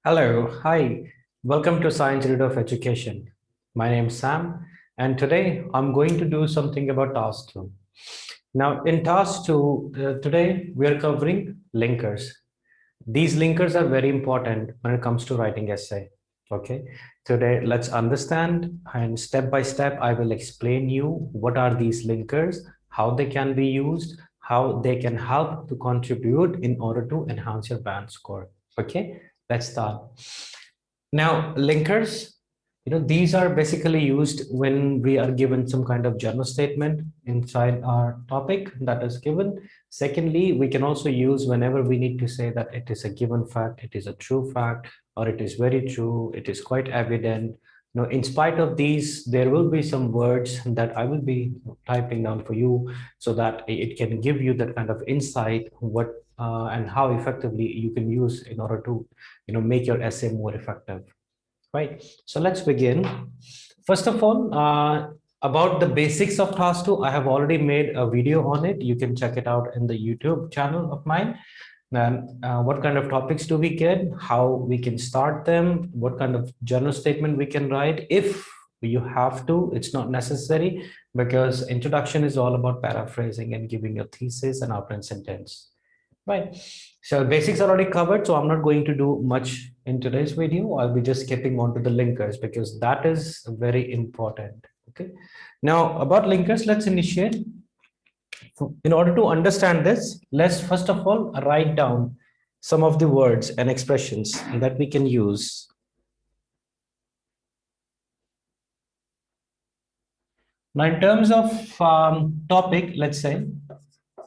Hello, hi, welcome to Science Root of Education. My name is Sam, and today I'm going to do something about task 2. Now, in task 2, today we are covering linkers. These linkers are very important when it comes to writing essay. Okay, today let's understand and step by step I will explain you what are these linkers, how they can be used, how they can help to contribute in order to enhance your band score. Okay, let's start. Now, linkers, these are basically used when we are given some kind of general statement inside our topic that is given. Secondly, we can also use whenever we need to say that it is a given fact, it is a true fact, or it is very true, it is quite evident. In spite of these, there will be some words that I will be typing down for you so that it can give you that kind of insight what and how effectively you can use in order to make your essay more effective. Right. So let's begin. First of all, about the basics of task 2, I have already made a video on it. You can check it out in the YouTube channel of mine. And what kind of topics do we get? How we can start them? What kind of general statement we can write? If you have to, it's not necessary because introduction is all about paraphrasing and giving your thesis and outline sentence. Right. So basics are already covered, so I'm not going to do much in today's video. I'll be just skipping on to the linkers because that is very important. Okay. Now about linkers, let's initiate. In order to understand this, let's first of all write down some of the words and expressions that we can use. Now, in terms of topic, let's say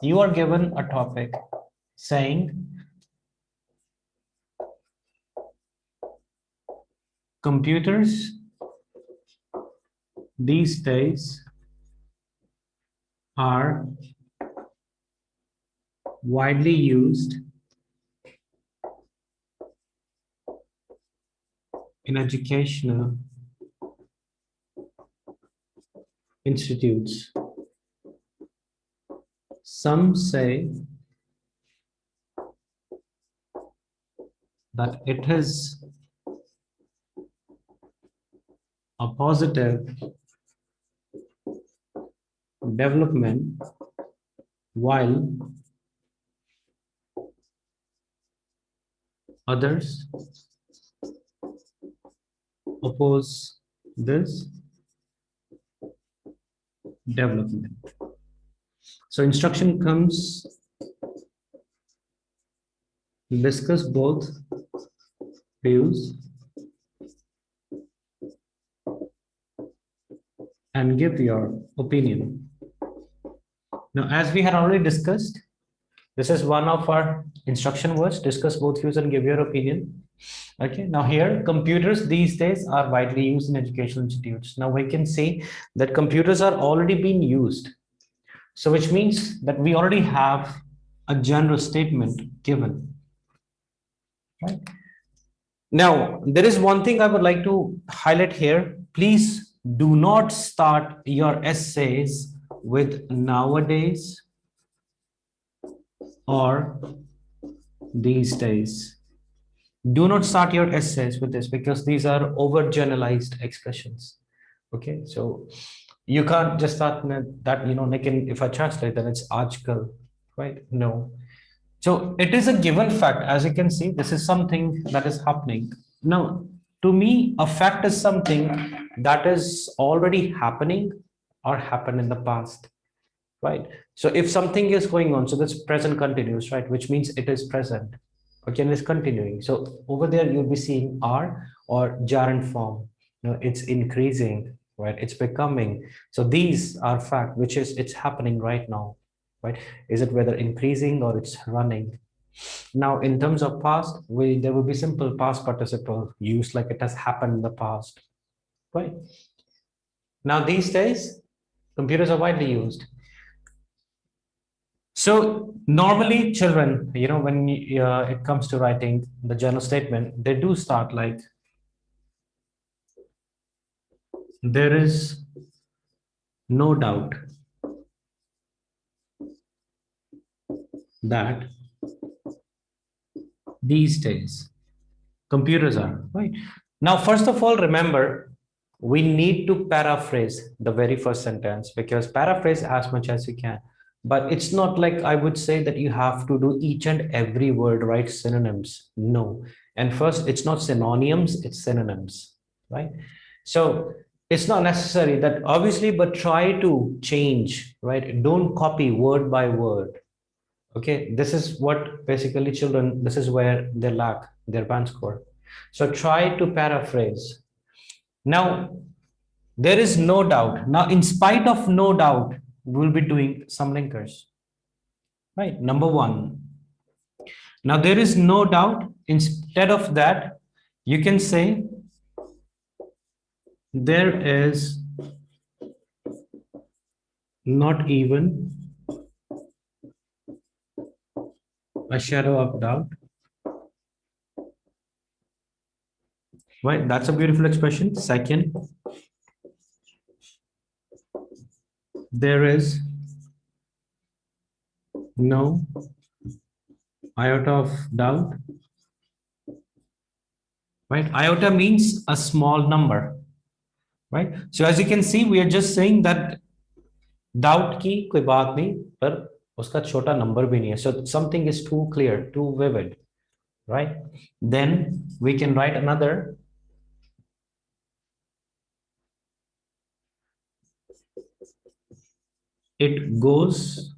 you are given a topic saying computers these days are widely used in educational institutes. Some say that it is a positive development, while others oppose this development. So instruction comes, discuss both views and give your opinion. Now, as we had already discussed, this is one of our instruction words, discuss both views and give your opinion. Okay, now here, computers these days are widely used in educational institutes. Now we can see that computers are already being used. So which means that we already have a general statement given. Right? Now, there is one thing I would like to highlight here. Please do not start your essays with nowadays or these days. Do not start your essays with this because these are overgeneralized expressions. Okay, so you can't just start that, if I translate, then it's article, right? No. So it is a given fact. As you can see, this is something that is happening. Now, to me, a fact is something that is already happening or happened in the past, right? So if something is going on, so that's present continuous, right? Which means it is present. Okay, and it's continuing. So over there, you'll be seeing are or gerund form. It's increasing, right? It's becoming. So these are fact, which is it's happening right now, right? Is it whether increasing or it's running? Now, in terms of past, there will be simple past participle used like it has happened in the past, right? Now, these days, computers are widely used. So normally children, when it comes to writing the general statement, they do start like, there is no doubt that these days. Computers are, right? Now, first of all, remember, we need to paraphrase the very first sentence, because paraphrase as much as you can. But it's not like I would say that you have to do each and every word, right? Synonyms. No. And first, it's not synonyms, it's synonyms, right? So it's not necessary that obviously, but try to change, right? Don't copy word by word. Okay, this is what basically children, this is where they lack their band score. So try to paraphrase. Now, there is no doubt. Now, in spite of no doubt, we'll be doing some linkers, right? Number one. Now, there is no doubt. Instead of that, you can say there is not even a shadow of doubt. Right? That's a beautiful expression. Second, there is no iota of doubt. Right? Iota means a small number. Right? So as you can see, we are just saying that doubt की कोई बात नहीं, पर उसका छोटा number भी नहीं है. So something is too clear, too vivid. Right? Then we can write another. It goes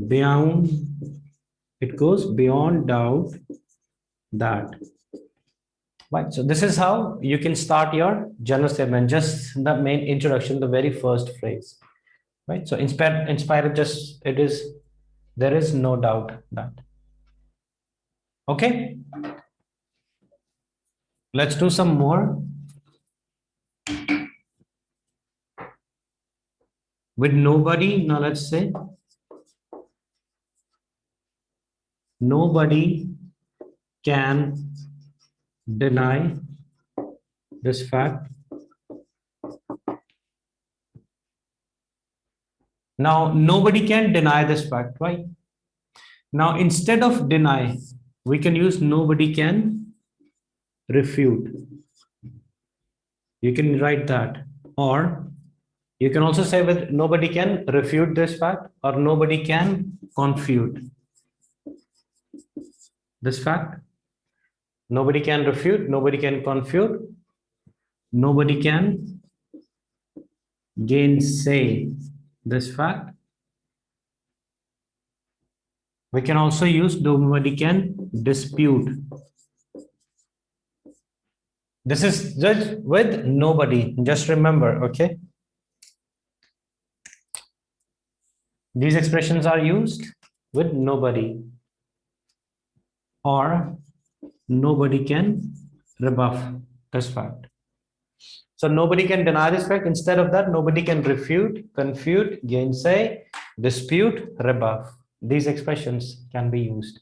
beyond, it goes beyond doubt that. Right. So this is how you can start your general statement, just the main introduction, the very first phrase. Right. So inspired just it is, there is no doubt that. Okay. Let's do some more. With nobody, now let's say nobody can deny this fact. Now, nobody can deny this fact, right? Now, instead of deny, we can use nobody can refute. You can write that. Or you can also say with nobody can refute this fact, or nobody can confute this fact. Nobody can refute, nobody can confute, nobody can gainsay this fact. We can also use nobody can dispute. This is just with nobody. Just remember, okay? These expressions are used with nobody, or nobody can rebuff this fact. So nobody can deny this fact. Instead of that, nobody can refute, confute, gainsay, dispute, rebuff. These expressions can be used.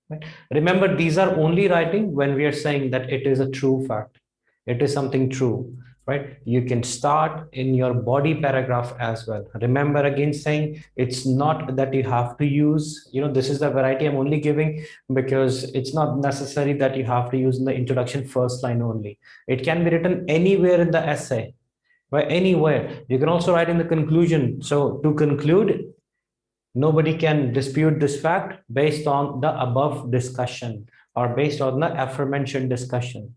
Right? Remember, these are only writing when we are saying that it is a true fact. It is something true, right? You can start in your body paragraph as well. Remember, again, saying it's not that you have to use, this is the variety I'm only giving, because it's not necessary that you have to use in the introduction first line only. It can be written anywhere in the essay, right? Anywhere. You can also write in the conclusion. So to conclude, nobody can dispute this fact based on the above discussion, or based on the aforementioned discussion,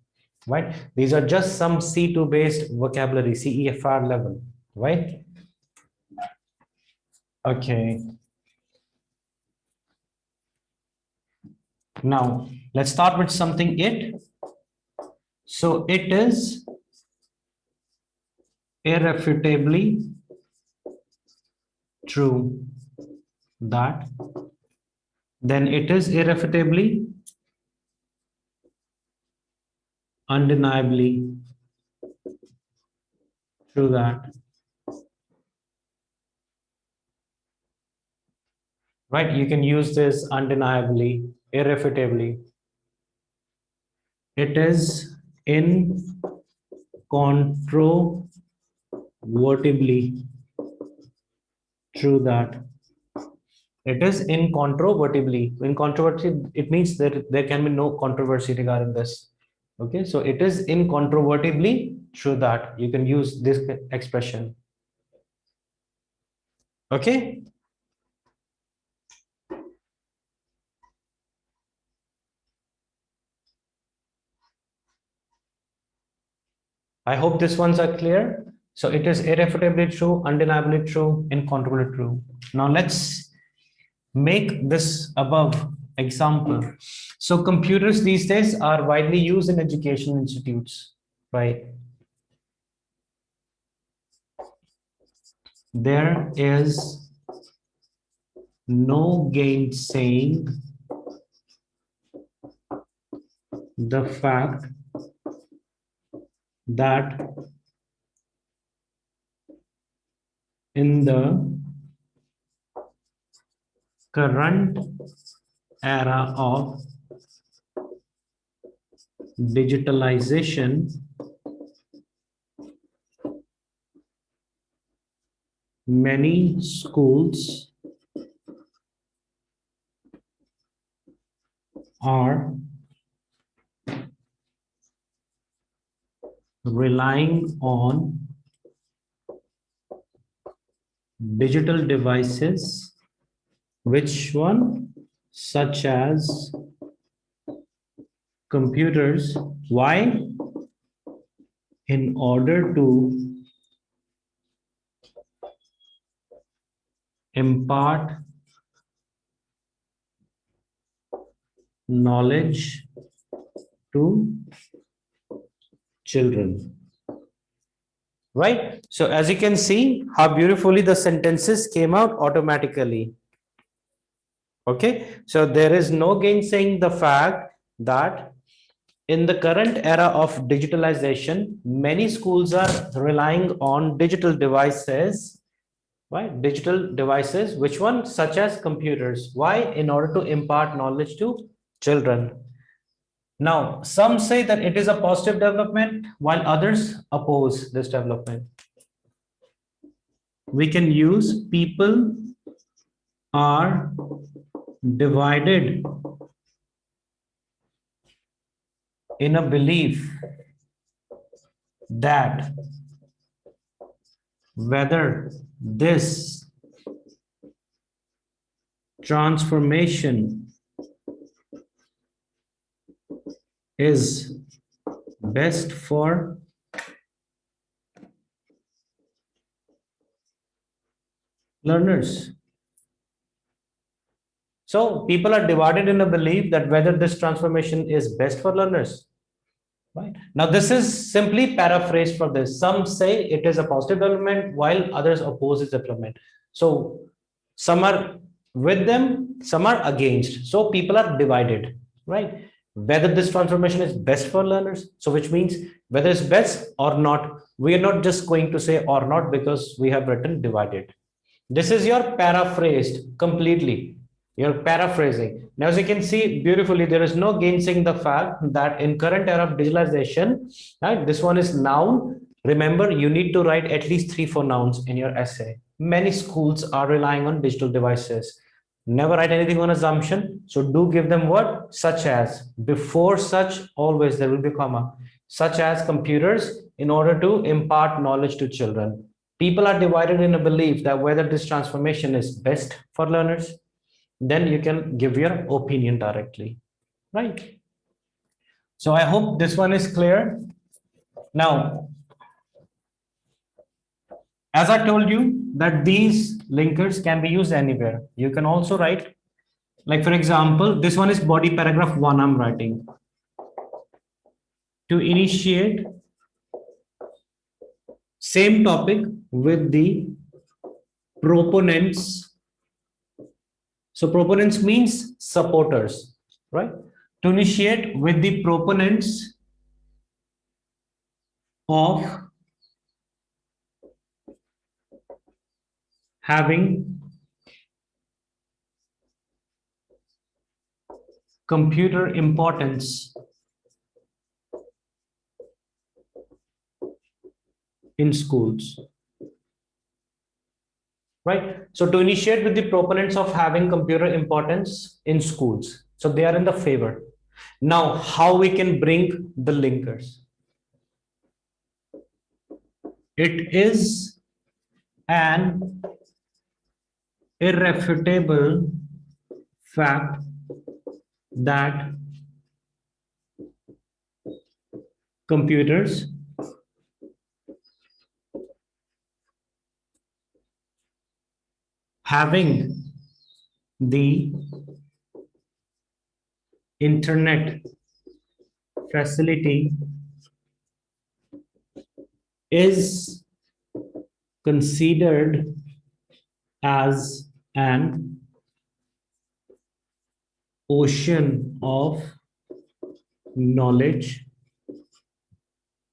right? These are just some C2 based vocabulary, CEFR level, right? Okay. Now let's start with something it. So it is irrefutably true that, then it is irrefutably, undeniably true that. Right? You can use this undeniably, irrefutably. It is incontrovertibly true that. It is incontrovertibly. Incontrovertibly, it means that there can be no controversy regarding this. Okay, so it is incontrovertibly true that you can use this expression. Okay, I hope this ones are clear. So it is irrefutably true, undeniably true, incontrovertibly true. Now let's make this above example. So computers these days are widely used in education institutes, right? There is no gainsaying the fact that in the current era of digitalization, many schools are relying on digital devices, which one? Such as computers. Why? In order to impart knowledge to children. Right? So as you can see how beautifully the sentences came out automatically. Okay, so there is no gainsaying the fact that in the current era of digitalization, many schools are relying on digital devices, right? Digital devices, which one? Such as computers. Why? In order to impart knowledge to children. Now, some say that it is a positive development, while others oppose this development. We can use people are divided in a belief that whether this transformation is best for learners. So people are divided in a belief that whether this transformation is best for learners. Right. Now, this is simply paraphrased for this. Some say it is a positive development, while others oppose its development. So some are with them, some are against. So people are divided, right? Whether this transformation is best for learners. So which means whether it's best or not, we are not just going to say or not because we have written divided. This is your paraphrased completely. You're paraphrasing. Now, as you can see beautifully, there is no gainsaying the fact that in current era of digitalization, right, this one is noun. Remember, you need to write at least 3 4 nouns in your essay. Many schools are relying on digital devices. Never write anything on assumption. So do give them what? Such as. Before such, always there will be comma. Such as computers in order to impart knowledge to children. People are divided in a belief that whether this transformation is best for learners, then you can give your opinion directly, right? So I hope this one is clear. Now, as I told you that these linkers can be used anywhere. You can also write, like for example, this one is body paragraph 1 I'm writing. To initiate same topic with the proponents. So proponents means supporters, right? To initiate with the proponents of having computer importance in schools. right? So to initiate with the proponents of having computer importance in schools. So they are in the favor. Now, how we can bring the linkers? It is an irrefutable fact that computers having the internet facility is considered as an ocean of knowledge,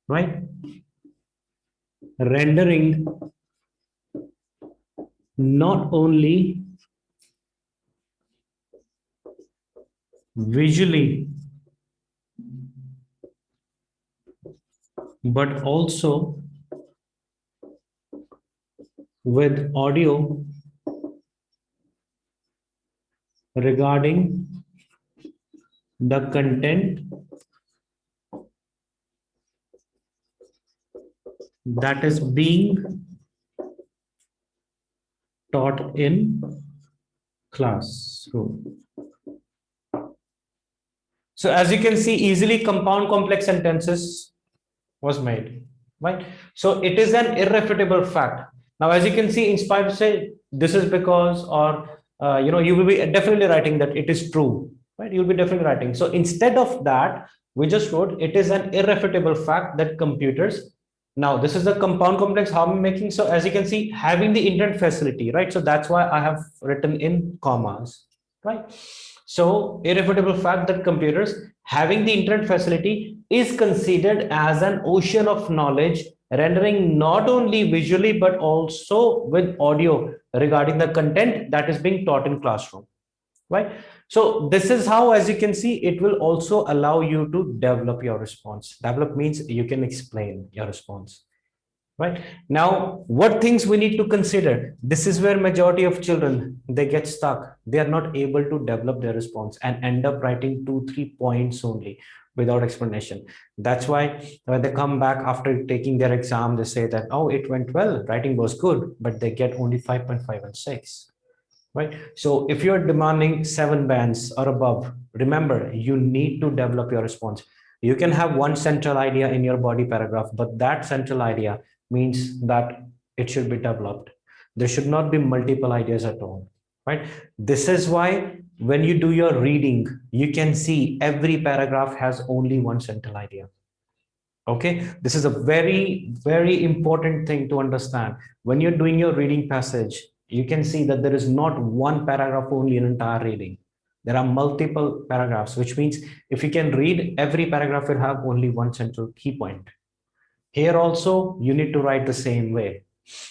right? Rendering not only visually but also with audio regarding the content that is being taught in classroom. So as you can see, easily compound complex sentences was made, right? So it is an irrefutable fact. Now, as you can see, inspired to say this is because, or you will be definitely writing that it is true, right? You'll be definitely writing. So instead of that, we just wrote it is an irrefutable fact that computers. Now, this is a compound complex. How I'm making? So as you can see, having the internet facility, right? So that's why I have written in commas, right? So irrefutable fact that computers having the internet facility is considered as an ocean of knowledge, rendering not only visually but also with audio regarding the content that is being taught in classroom, right? So this is how, as you can see, it will also allow you to develop your response. Develop means you can explain your response, right? Now, what things we need to consider? This is where majority of children, they get stuck. They are not able to develop their response and end up writing 2 3 points only without explanation. That's why when they come back after taking their exam, they say that, oh, it went well, writing was good, but they get only 5.5 and 6, right? So if you're demanding 7 bands or above, remember, you need to develop your response. You can have one central idea in your body paragraph, but that central idea means that it should be developed. There should not be multiple ideas at all, right? This is why when you do your reading, you can see every paragraph has only one central idea. Okay, this is a very, very important thing to understand. When you're doing your reading passage, you can see that there is not one paragraph only in entire reading. There are multiple paragraphs, which means if you can read every paragraph, will have only one central key point. Here also, you need to write the same way.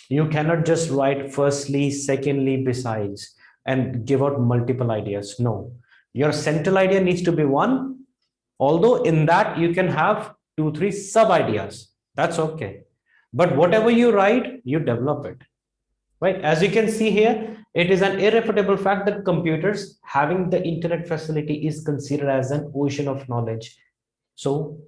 You cannot just write firstly, secondly, besides, and give out multiple ideas. No, your central idea needs to be one, although in that you can have 2 3 sub ideas. That's okay, but whatever you write, you develop it, right? As you can see here, it is an irrefutable fact that computers having the internet facility is considered as an ocean of knowledge. So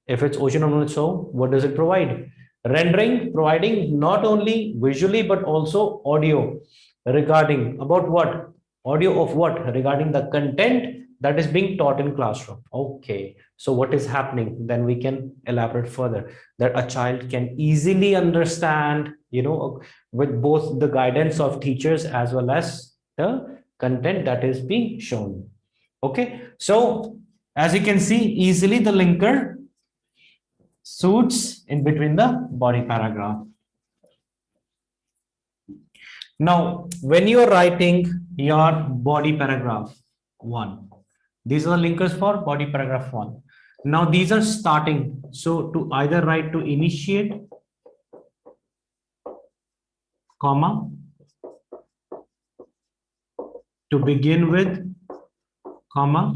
if it's ocean of knowledge, so what does it provide? Rendering, providing not only visually but also audio regarding about what? Audio of what? Regarding the content that is being taught in classroom. Okay, so what is happening? Then we can elaborate further that a child can easily understand, with both the guidance of teachers as well as the content that is being shown. Okay, so as you can see, easily the linker suits in between the body paragraph. Now, when you are writing your body paragraph 1, these are the linkers for body paragraph 1. Now, these are starting. So, to either write to initiate, comma, to begin with, comma,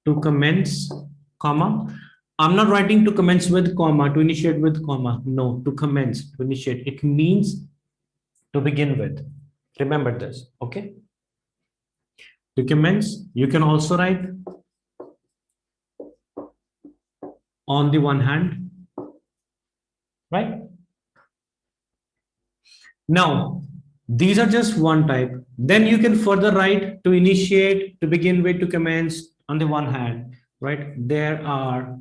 to commence, comma, I'm not writing to commence with comma, to initiate with comma. No, to commence, to initiate. It means to begin with. Remember this, okay? To commence, you can also write on the one hand, right? Now, these are just one type. Then you can further write to initiate, to begin with, to commence on the one hand, right? There are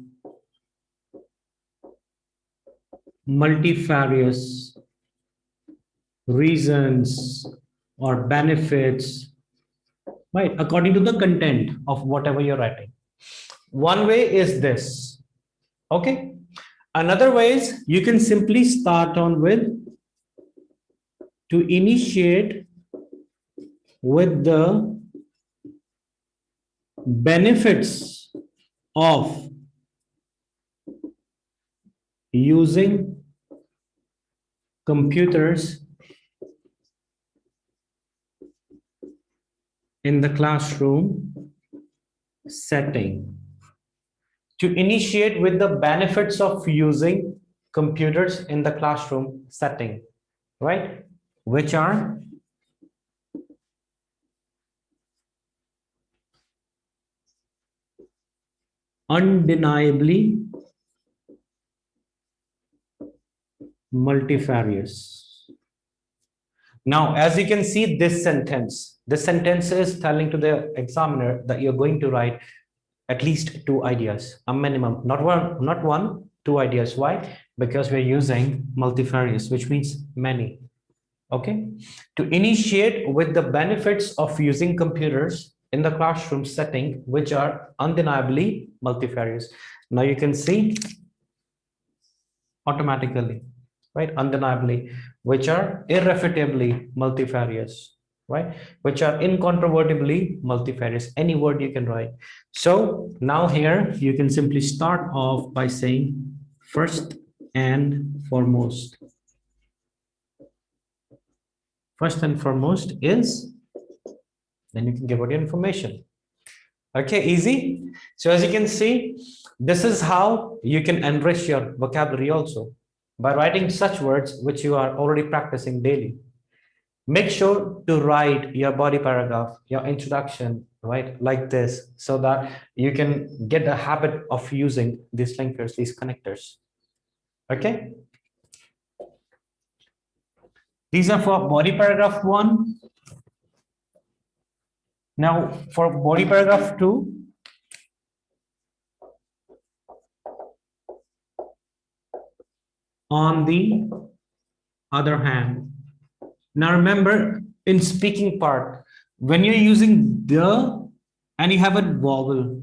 multifarious reasons or benefits, right? According to the content of whatever you're writing. One way is this, okay? Another way is you can simply start on with to initiate with the benefits of using computers in the classroom setting. To initiate with the benefits of using computers in the classroom setting, right? Which are undeniably multifarious. Now, as you can see, this sentence is telling to the examiner that you're going to write at least two ideas, a minimum, not one, two ideas. Why? Because we're using multifarious, which means many. Okay. To initiate with the benefits of using computers in the classroom setting, which are undeniably multifarious. Now you can see automatically, right? Undeniably, which are irrefutably multifarious, right? Which are incontrovertibly multifarious. Any word you can write. So now here you can simply start off by saying first and foremost. First and foremost is, then you can give out your information. Okay, easy. So as you can see, this is how you can enrich your vocabulary also by writing such words which you are already practicing daily. Make sure to write your body paragraph, your introduction, right, like this, so that you can get the habit of using these linkers, these connectors. Okay. These are for body paragraph 1. Now for body paragraph 2, on the other hand. Now remember, in speaking part, when you're using the and you have a vowel,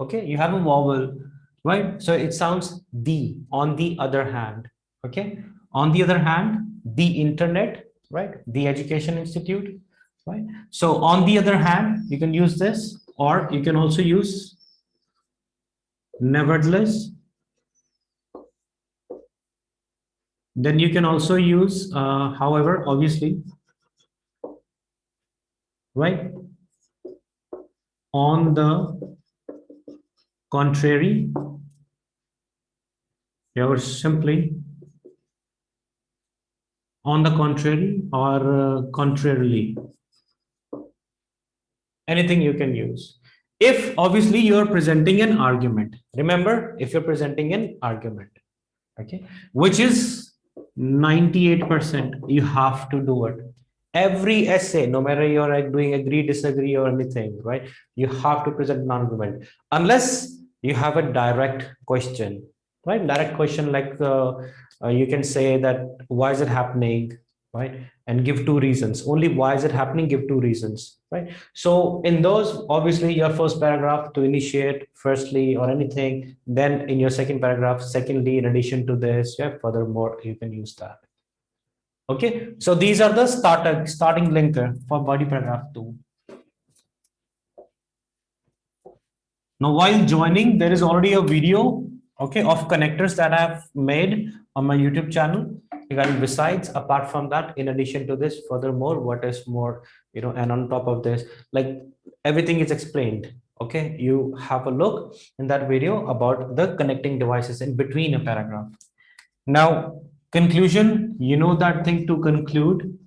okay, you have a vowel, right? So it sounds the, on the other hand, okay? On the other hand, the internet, right? The education institute, right? So on the other hand, you can use this, or you can also use nevertheless. Then you can also use, however, obviously, right? On the contrary, or simply on the contrary, or contrarily. Anything you can use. If obviously you're presenting an argument, remember, if you're presenting an argument, okay, which is 98%, you have to do it. Every essay, no matter you're like doing agree, disagree, or anything, right? You have to present an argument, unless you have a direct question, right? Direct question, like you can say that why is it happening, right? And give two reasons. Only why is it happening? Give two reasons, right? So in those, obviously, your first paragraph to initiate, firstly, or anything. Then in your second paragraph, secondly, in addition to this, yeah, furthermore, you can use that. Okay, so these are the starting linker for body paragraph 2. Now, while joining, there is already a video, okay, of connectors that I have made on my YouTube channel. Regarding besides, apart from that, in addition to this, furthermore, what is more, and on top of this, like everything is explained. Okay, you have a look in that video about the connecting devices in between a paragraph. Now, conclusion, you know that thing to conclude.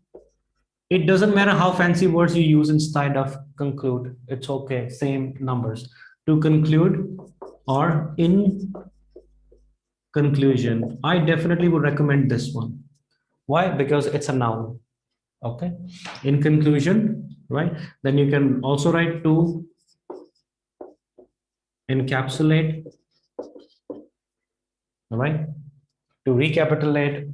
It doesn't matter how fancy words you use instead of conclude. It's okay, same numbers. To conclude or in conclusion, I definitely would recommend this one. Why? Because it's a noun. Okay. In conclusion, right? Then you can also write to encapsulate, all right? To recapitulate,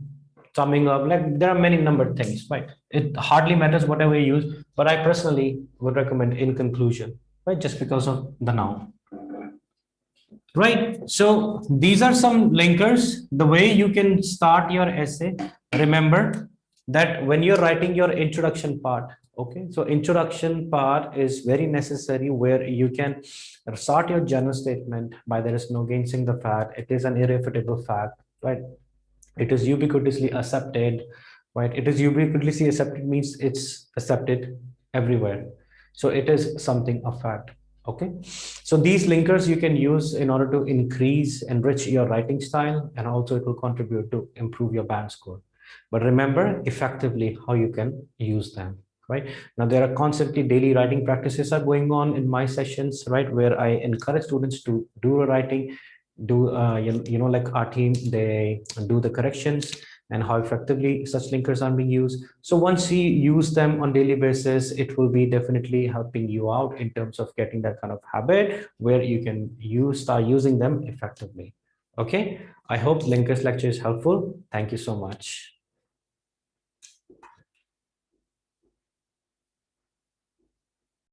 summing up, like there are many numbered things, right? It hardly matters whatever you use, but I personally would recommend in conclusion, right? Just because of the noun. Right. So these are some linkers. The way you can start your essay. Remember that when you're writing your introduction part, okay, so introduction part is very necessary where you can start your general statement by there is no gainsaying the fact. It is an irrefutable fact, right? It is ubiquitously accepted, right? It is ubiquitously accepted means it's accepted everywhere. So it is something a fact. Okay. So these linkers you can use in order to increase, enrich your writing style, and also it will contribute to improve your band score. But remember effectively how you can use them. Right now, there are constantly daily writing practices are going on in my sessions, right, where I encourage students to do a writing, do like our team, they do the corrections and how effectively such linkers are being used. So once you use them on daily basis, it will be definitely helping you out in terms of getting that kind of habit where you can start using them effectively. Okay, I hope linkers lecture is helpful. Thank you so much.